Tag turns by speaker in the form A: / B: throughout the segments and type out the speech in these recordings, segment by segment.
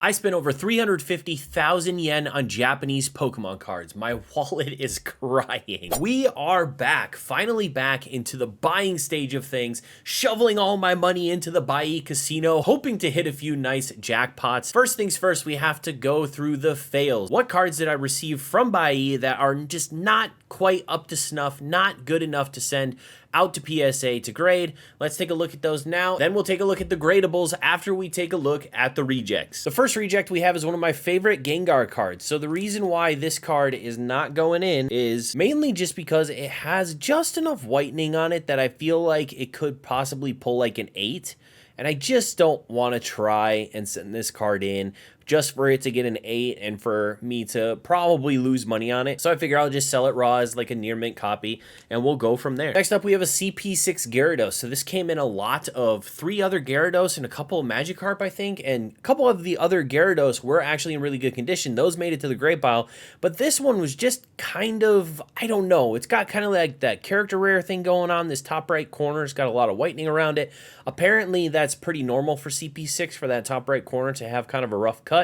A: I spent over 350,000 yen on Japanese Pokemon cards. My wallet is crying. We are back, finally back into the buying stage of things, shoveling all my money into the buyee casino, hoping to hit a few nice jackpots. First things first, we have to go through the fails. What cards did I receive from buyee that are just not quite up to snuff, not good enough to send out to PSA to grade? Let's take a look at those now. Then we'll take a look at the gradables after we take a look at the rejects. The first reject we have is one of my favorite Gengar cards. So the reason why this card is not going in is mainly just because it has just enough whitening on it that I feel like it could possibly pull like an 8. And I just don't want to try and send this card in just for it to get an 8 and for me to probably lose money on it. So I figure I'll just sell it raw as like a near mint copy and we'll go from there. Next up, we have a CP6 Gyarados. So this came in a lot of 3 other Gyarados and a couple of Magikarp, I think, and a couple of the other Gyarados were actually in really good condition. Those made it to the grade pile, but this one was just kind of, I don't know. It's got kind of like that character rare thing going on. This top right corner, it's got a lot of whitening around it. Apparently that's pretty normal for CP6 for that top right corner to have kind of a rough cut.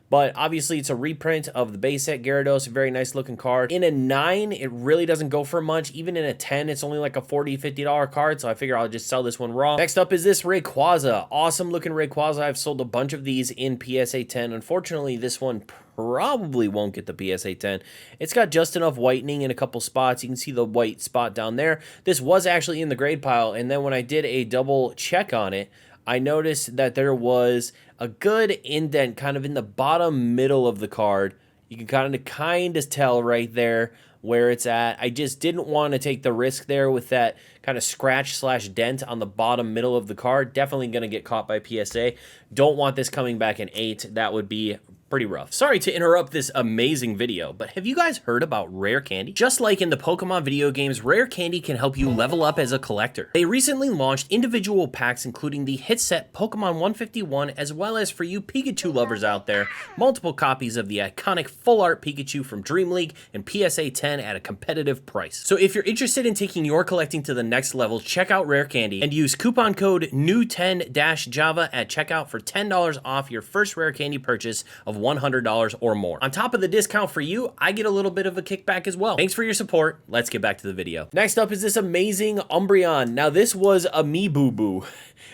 A: But obviously it's a reprint of the base set Gyarados, a very nice looking card. In a 9, it really doesn't go for much. Even in a 10, it's only like a $40, $50 card, so I figure I'll just sell this one raw. Next up is this Rayquaza. Awesome looking Rayquaza. I've sold a bunch of these in PSA 10. Unfortunately, this one probably won't get the PSA 10. It's got just enough whitening in a couple spots. You can see the white spot down there. This was actually in the grade pile, and then when I did a double check on it, I noticed that there was a good indent kind of in the bottom middle of the card. You can kind of tell right there where it's at. I just didn't want to take the risk there with that kind of scratch slash dent on the bottom middle of the card. Definitely going to get caught by PSA. Don't want this coming back in 8. That would be pretty rough. Sorry to interrupt this amazing video, but have you guys heard about rare candy? Just like in the Pokemon video games, rare candy can help you level up as a collector. They recently launched individual packs including the hit set Pokemon 151, as well as for you Pikachu lovers out there, multiple copies of the iconic full art Pikachu from Dream League and PSA 10 at a competitive price. So if you're interested in taking your collecting to the next level, check out Rare Candy and use coupon code NEW10-JAVA at checkout for $10 off your first rare candy purchase of $100 or more. On top of the discount for you, I get a little bit of a kickback as well. Thanks for your support. Let's get back to the video. Next up is this amazing Umbreon. Now this was a me boo-boo.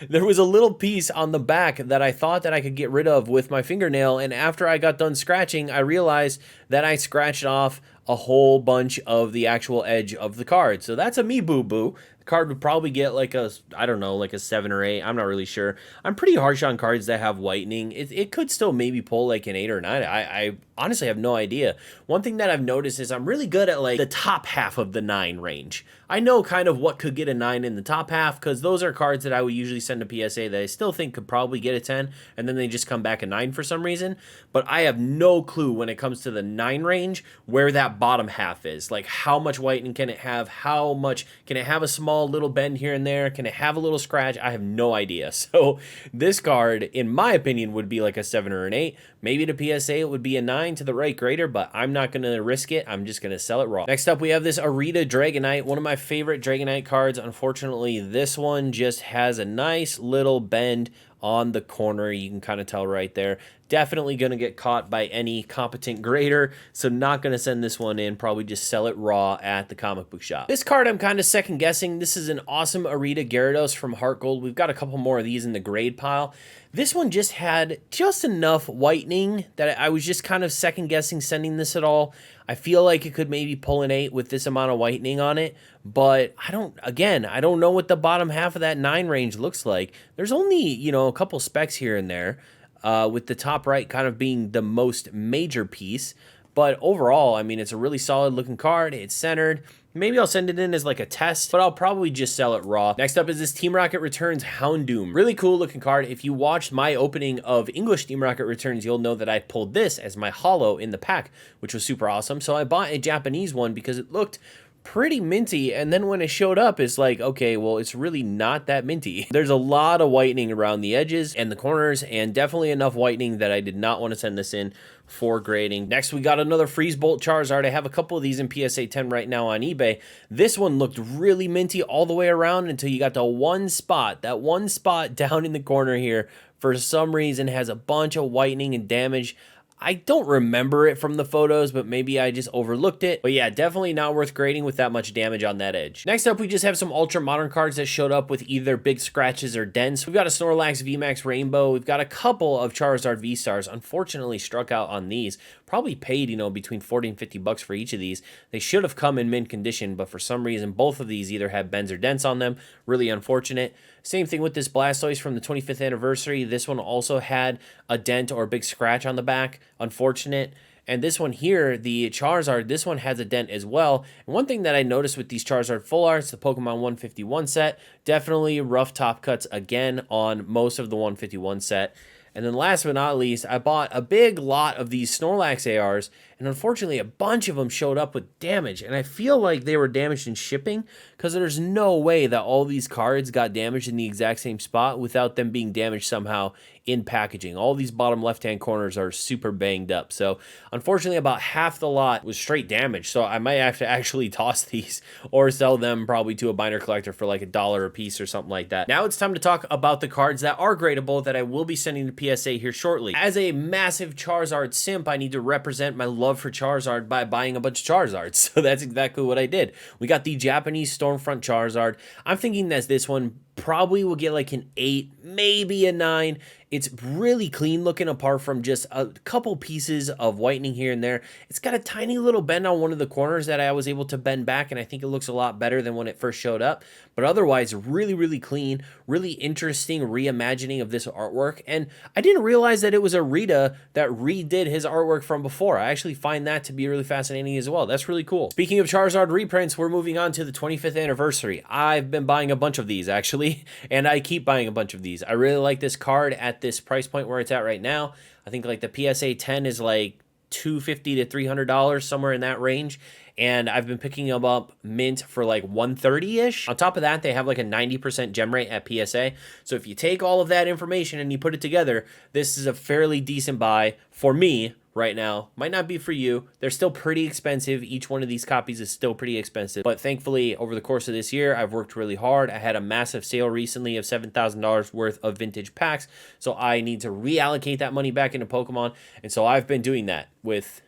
A: There was a little piece on the back that I thought that I could get rid of with my fingernail, and after I got done scratching, I realized that I scratched off a whole bunch of the actual edge of the card. So that's a me boo-boo. Card would probably get like a, I don't know, like a 7 or 8. I'm not really sure. I'm pretty harsh on cards that have whitening. It could still maybe pull like an 8 or 9. I honestly have no idea. One thing that I've noticed is I'm really good at like the top half of the 9 range. I know kind of what could get a 9 in the top half because those are cards that I would usually send to PSA that I still think could probably get a 10 and then they just come back a 9 for some reason. But I have no clue when it comes to the 9 range where that bottom half is. Like how much whitening can it have? How much can it have a small little bend here and there? Can it have a little scratch? I have no idea. So this card, in my opinion, would be like a 7 or an 8. Maybe to PSA it would be a 9 to the right grader, but I'm not going to risk it. I'm just going to sell it raw. Next up, we have this Arita Dragonite, one of my favorite Dragonite cards. Unfortunately, this one just has a nice little bend on the corner. You can kind of tell right there. Definitely going to get caught by any competent grader, so not going to send this one in. Probably just sell it raw at the comic book shop. This card I'm kind of second guessing. This is an awesome Arita Gyarados from Heart Gold. We've got a couple more of these in the grade pile. This one just had just enough whitening that I was just kind of second guessing sending this at all. I feel like it could maybe pull an 8 with this amount of whitening on it, but I don't know what the bottom half of that 9 range looks like. There's only, you know, a couple specks here and there, with the top right kind of being the most major piece. But overall, I mean, it's a really solid looking card. It's centered. Maybe I'll send it in as like a test, but I'll probably just sell it raw. Next up is this Team Rocket Returns Houndoom. Really cool looking card. If you watched my opening of English Team Rocket Returns, you'll know that I pulled this as my holo in the pack, which was super awesome. So I bought a Japanese one because it looked pretty minty, and then when it showed up, it's like, okay, well, it's really not that minty. There's a lot of whitening around the edges and the corners, and definitely enough whitening that I did not want to send this in for grading. Next, we got another Freeze Bolt Charizard. I have a couple of these in PSA 10 right now on eBay. This one looked really minty all the way around until you got to one spot. That one spot down in the corner here, for some reason, has a bunch of whitening and damage. I don't remember it from the photos, but maybe I just overlooked it. But yeah, definitely not worth grading with that much damage on that edge. Next up, we just have some ultra modern cards that showed up with either big scratches or dents. We've got a Snorlax VMAX Rainbow. We've got a couple of Charizard V-Stars. Unfortunately, struck out on these. Probably paid, you know, between 40 and 50 bucks for each of these. They should have come in mint condition, but for some reason, both of these either have bends or dents on them. Really unfortunate. Same thing with this Blastoise from the 25th anniversary. This one also had a dent or a big scratch on the back. Unfortunate. And this one here, the Charizard, this one has a dent as well. And one thing that I noticed with these Charizard full arts, the Pokemon 151 set, definitely rough top cuts again on most of the 151 set. And then last but not least, I bought a big lot of these Snorlax ARs, and unfortunately a bunch of them showed up with damage, and I feel like they were damaged in shipping, because there's no way that all these cards got damaged in the exact same spot without them being damaged somehow in packaging. All these bottom left-hand corners are super banged up, so unfortunately about half the lot was straight damage, so I might have to actually toss these or sell them probably to a binder collector for like $1 a piece or something like that. Now it's time to talk about the cards that are gradable that I will be sending to PSA here shortly. As a massive Charizard simp, I need to represent my love for Charizard by buying a bunch of Charizards, so that's exactly what I did. We got the Japanese Stormfront Charizard. I'm thinking that this one probably will get like an 8, maybe a 9. It's really clean looking apart from just a couple pieces of whitening here and there. It's got a tiny little bend on one of the corners that I was able to bend back, and I think it looks a lot better than when it first showed up. But otherwise, really, really clean, really interesting reimagining of this artwork. And I didn't realize that it was a Rita that redid his artwork from before. I actually find that to be really fascinating as well. That's really cool. Speaking of Charizard reprints, we're moving on to the 25th anniversary. I've been buying a bunch of these actually, and I keep buying a bunch of these. I really like this card at this price point where it's at right now. I think like the PSA 10 is like $250 to $300, somewhere in that range. And I've been picking them up mint for like 130-ish. On top of that, they have like a 90% gem rate at PSA. So if you take all of that information and you put it together, this is a fairly decent buy for me right now. Might not be for you. They're still pretty expensive. Each one of these copies is still pretty expensive. But thankfully, over the course of this year, I've worked really hard. I had a massive sale recently of $7,000 worth of vintage packs. So I need to reallocate that money back into Pokemon. And so I've been doing that with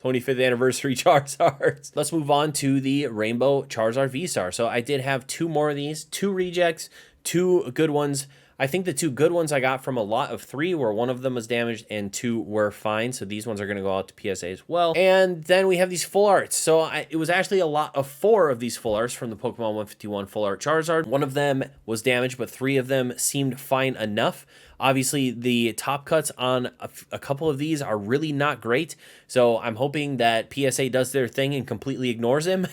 A: 25th anniversary Charizards. Let's move on to the Rainbow Charizard V-Star. So I did have 2 more of these, 2 rejects, 2 good ones. I think the 2 good ones I got from a lot of 3, where one of them was damaged and 2 were fine. So these ones are going to go out to PSA as well. And then we have these full arts. So it was actually a lot of 4 of these full arts from the Pokemon 151 full art Charizard. One of them was damaged, but 3 of them seemed fine enough. Obviously, the top cuts on a couple of these are really not great, so I'm hoping that PSA does their thing and completely ignores him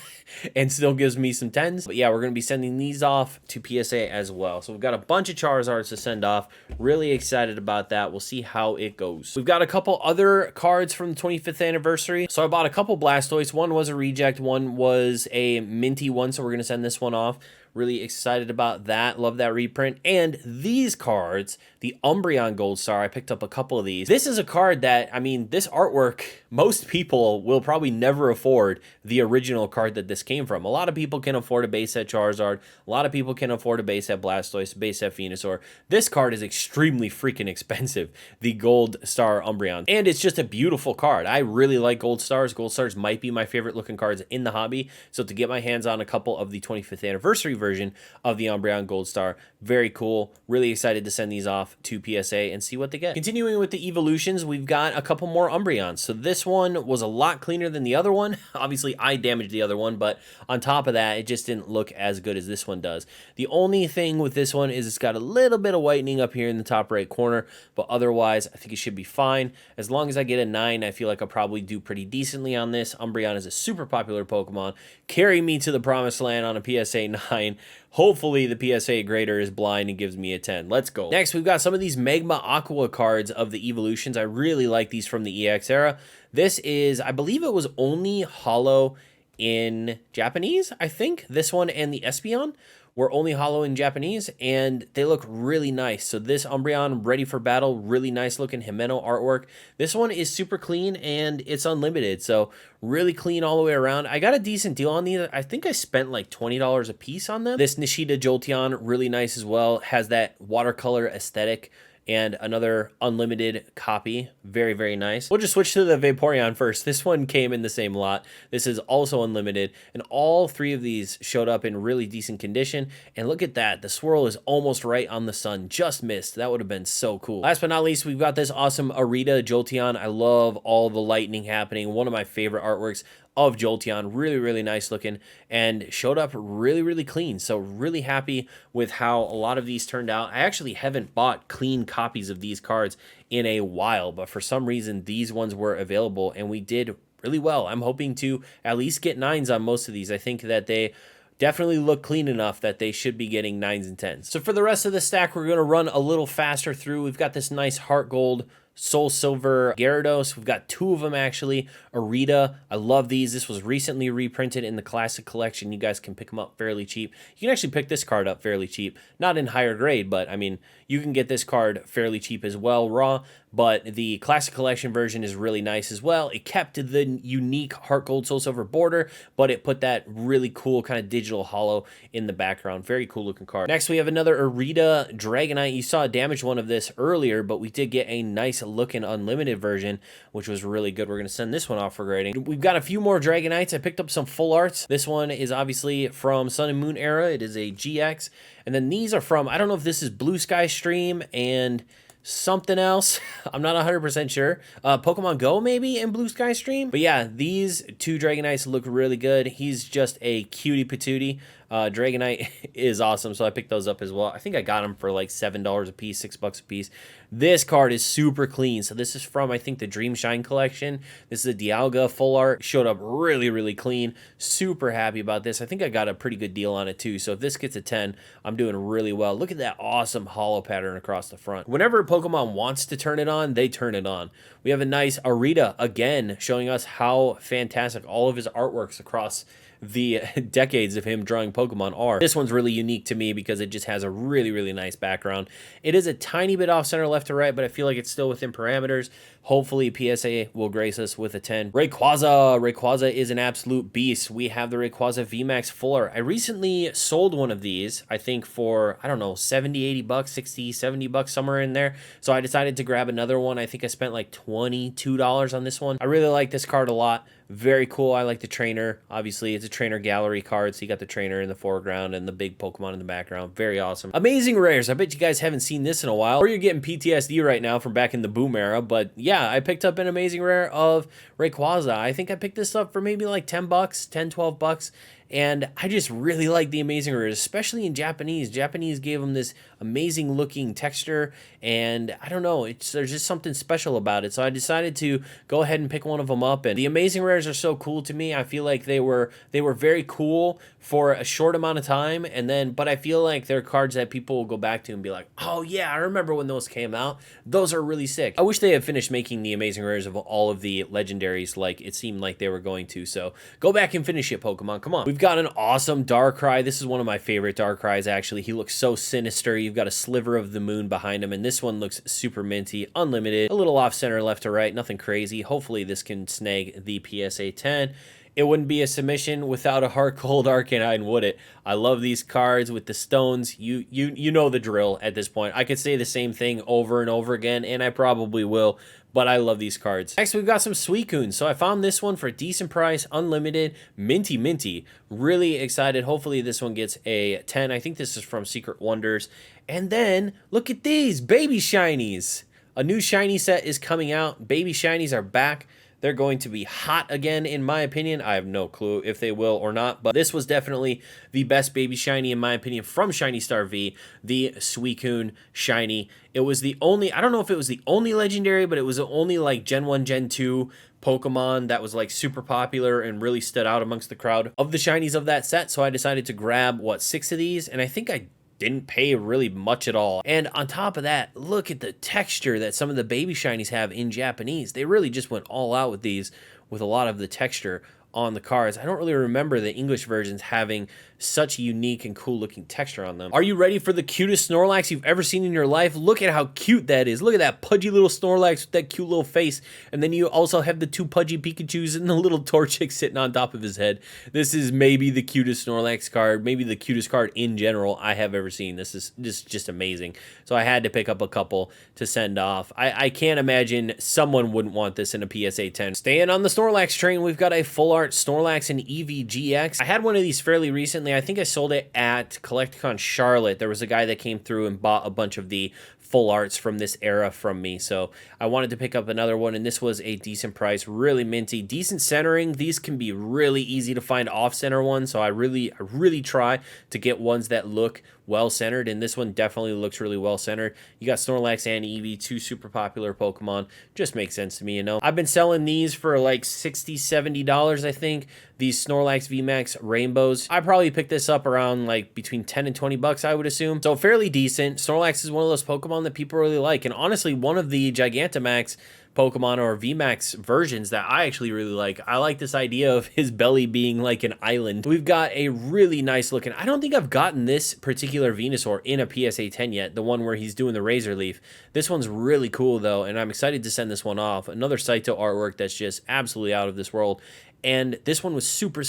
A: and still gives me some 10s. But yeah, we're going to be sending these off to PSA as well. So we've got a bunch of Charizards to send off. Really excited about that. We'll see how it goes. We've got a couple other cards from the 25th anniversary. So I bought a couple Blastoise. One was a reject, one was a minty one, so we're going to send this one off. Really excited about that. Love that reprint. And these cards, the Umbreon Gold Star, I picked up a couple of these. This is a card that, I mean, this artwork, most people will probably never afford the original card that this came from. A lot of people can afford a base set Charizard. A lot of people can afford a base set Blastoise, base set Venusaur. This card is extremely freaking expensive, the Gold Star Umbreon. And it's just a beautiful card. I really like Gold Stars. Gold Stars might be my favorite looking cards in the hobby. So to get my hands on a couple of the 25th anniversary version of the Umbreon Gold Star, very cool. Really excited to send these off to PSA and see what they get. Continuing with the evolutions, we've got a couple more Umbreons. So this one was a lot cleaner than the other one. Obviously, I damaged the other one, but on top of that, it just didn't look as good as this one does. The only thing with this one is it's got a little bit of whitening up here in the top right corner, but otherwise, I think it should be fine. As long as I get a 9, I feel like I'll probably do pretty decently on this. Umbreon is a super popular Pokemon. Carry me to the promised land on a PSA 9. Hopefully the PSA grader is blind and gives me a 10. Let's go. Next, we've got some of these Magma Aqua cards of the evolutions. I really like these from the EX era. This is, I believe it was only holo in Japanese, I think. This one and the Espeon were only holo in Japanese, and they look really nice. So this Umbreon, ready for battle, really nice looking Himeno artwork. This one is super clean, and it's unlimited, so really clean all the way around. I got a decent deal on these. I think I spent like $20 a piece on them. This Nishida Jolteon, really nice as well, has that watercolor aesthetic, and another unlimited copy. Very, very nice. We'll just switch to the Vaporeon first. This one came in the same lot. This is also unlimited, and all three of these showed up in really decent condition. And look at that. The swirl is almost right on the sun. Just missed. That would have been so cool. Last but not least, we've got this awesome Arita Jolteon. I love all the lightning happening. One of my favorite artworks of Jolteon. Really, really nice looking, and showed up really, really clean. So really happy with how a lot of these turned out. I actually haven't bought clean copies of these cards in a while, but for some reason these ones were available and we did really well. I'm hoping to at least get 9s on most of these. I think that they definitely look clean enough that they should be getting 9s and 10s. So for the rest of the stack, we're going to run a little faster through. We've got this nice Heart Gold Soul Silver Gyarados. We've got 2 of them actually. Arita, I love these. This was recently reprinted in the Classic Collection. You guys can pick them up fairly cheap. You can actually pick this card up fairly cheap. Not in higher grade, but I mean, you can get this card fairly cheap as well, raw. But the Classic Collection version is really nice as well. It kept the unique Heart Gold Soul Silver border, but it put that really cool kind of digital holo in the background. Very cool looking card. Next, we have another Arita Dragonite. You saw a damaged one of this earlier, but we did get a nice looking unlimited version, which was really good. We're going to send this one off for grading. We've got a few more Dragonites. I picked up some full arts. This one is obviously from Sun and Moon era. It is a GX. And then these are from, I don't know if this is Blue Sky Stream and something else. I'm not 100% sure. Pokemon Go maybe in Blue Sky Stream. But yeah, these 2 Dragonites look really good. He's just a cutie patootie. Dragonite is awesome, so I picked those up as well. I think I got them for like $7 a piece, $6 a piece. This card is super clean. So this is from, I think, the Dream Shine collection. This is a Dialga full art. Showed up really, really clean. Super happy about this. I think I got a pretty good deal on it too. So if this gets a 10, I'm doing really well. Look at that awesome holo pattern across the front. Whenever Pokemon wants to turn it on, they turn it on. We have a nice Arita again, showing us how fantastic all of his artworks across the decades of him drawing Pokemon are. This one's really unique to me because it just has a really, really nice background. It is a tiny bit off center left to right, but I feel like it's still within parameters. Hopefully PSA will grace us with a 10. Rayquaza. Rayquaza is an absolute beast. We have the Rayquaza VMAX Full Art. I recently sold one of these, I think for, I don't know, 70, 80 bucks, 60, 70 bucks, somewhere in there. So I decided to grab another one. I think I spent like $22 on this one. I really like this card a lot. Very cool. I like the trainer. Obviously, it's a trainer gallery card, so you got the trainer in the foreground and the big Pokemon in the background. Very awesome. Amazing rares. I bet you guys haven't seen this in a while, or you're getting PTSD right now from back in the boom era. But yeah, I picked up an amazing rare of Rayquaza. I think I picked this up for maybe like 10 bucks, 10, 12 bucks. And I just really like the amazing rares, especially in Japanese. Japanese gave them this amazing looking texture, and I don't know, there's just something special about it. So I decided to go ahead and pick one of them up. And the amazing rares are so cool to me. I feel like they were very cool for a short amount of time, and then but I feel like they're cards that people will go back to and be like, oh yeah, I remember when those came out. Those are really sick. I wish they had finished making the amazing rares of all of the legendaries like it seemed like they were going to. So go back and finish it, Pokemon. Come on. We've got an awesome Darkrai. This is one of my favorite Darkrai's, actually. He looks so sinister. You've got a sliver of the moon behind him, and this one looks super minty, unlimited, a little off center left to right, nothing crazy. Hopefully this can snag the PSA 10. It wouldn't be a submission without a Heart Gold Arcanine, would it? I love these cards with the stones. You know the drill at this point. I could say the same thing over and over again, and I probably will, but I love these cards. Next, we've got some Suicune. So I found this one for a decent price, unlimited, minty. Really excited. Hopefully this one gets a 10. I think this is from Secret Wonders. And then, look at these, Baby Shinies. A new shiny set is coming out. Baby Shinies are back. They're going to be hot again, in my opinion. I have no clue if they will or not, but this was definitely the best baby shiny, in my opinion, from Shiny Star V, the Suicune shiny. It was the only, I don't know if it was the only legendary, but it was the only like Gen 1, Gen 2 Pokemon that was like super popular and really stood out amongst the crowd of the shinies of that set. So I decided to grab, 6 of these, and I think I didn't pay really much at all. And on top of that, look at the texture that some of the baby shinies have in Japanese. They really just went all out with these, with a lot of the texture on the cards. I don't really remember the English versions having such unique and cool looking texture on them. Are you ready for the cutest Snorlax you've ever seen in your life? Look at how cute that is. Look at that pudgy little Snorlax with that cute little face. And then you also have the two pudgy Pikachus and the little Torchic sitting on top of his head. This is maybe the cutest Snorlax card, maybe the cutest card in general I have ever seen. This is just amazing. So I had to pick up a couple to send off. I can't imagine someone wouldn't want this in a PSA 10. Staying on the Snorlax train, we've got a full art Snorlax and Eevee GX. I had one of these fairly recently. I think I sold it at Collecticon Charlotte. There was a guy that came through and bought a bunch of the full arts from this era from me, so I wanted to pick up another one, and this was a decent price, really minty, decent centering. These can be really easy to find off-center ones, so I really try to get ones that look well centered, and this one definitely looks really well centered. You got Snorlax and Eevee, two super popular Pokemon. Just makes sense to me, you know. I've been selling these for like $60-$70, I think. These Snorlax VMAX Rainbows. I probably picked this up around like between 10 and 20 bucks, I would assume. So fairly decent. Snorlax is one of those Pokemon that people really like, and honestly, one of the Gigantamax Pokemon or VMAX versions that I actually really like. I like this idea of his belly being like an island. We've got a really nice looking, I don't think I've gotten this particular Venusaur in a PSA 10 yet, the one where he's doing the razor leaf. This one's really cool though, and I'm excited to send this one off. Another Saito artwork that's just absolutely out of this world. And this one was super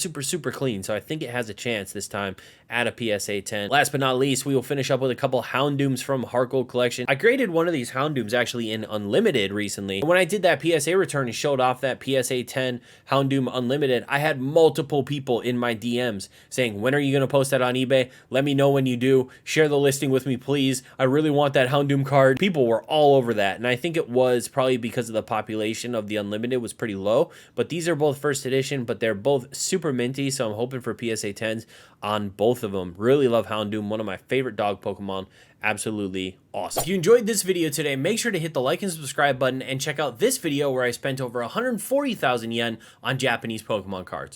A: clean, so I think it has a chance this time at a PSA 10. Last but not least, we will finish up with a couple Houndooms from Heart Gold Collection. I graded one of these Houndooms actually in Unlimited recently. When I did that PSA return and showed off that PSA 10 Houndoom Unlimited, I had multiple people in my DMs saying, when are you going to post that on eBay? Let me know when you do. Share the listing with me, please. I really want that Houndoom card. People were all over that, and I think it was probably because of the population of the Unlimited was pretty low, but these are both first edition, but they're both super minty, so I'm hoping for PSA 10s on both of them. Really love Houndoom, one of my favorite dog Pokemon. Absolutely awesome. If you enjoyed this video today, make sure to hit the like and subscribe button and check out this video where I spent over 140,000 yen on Japanese Pokemon cards.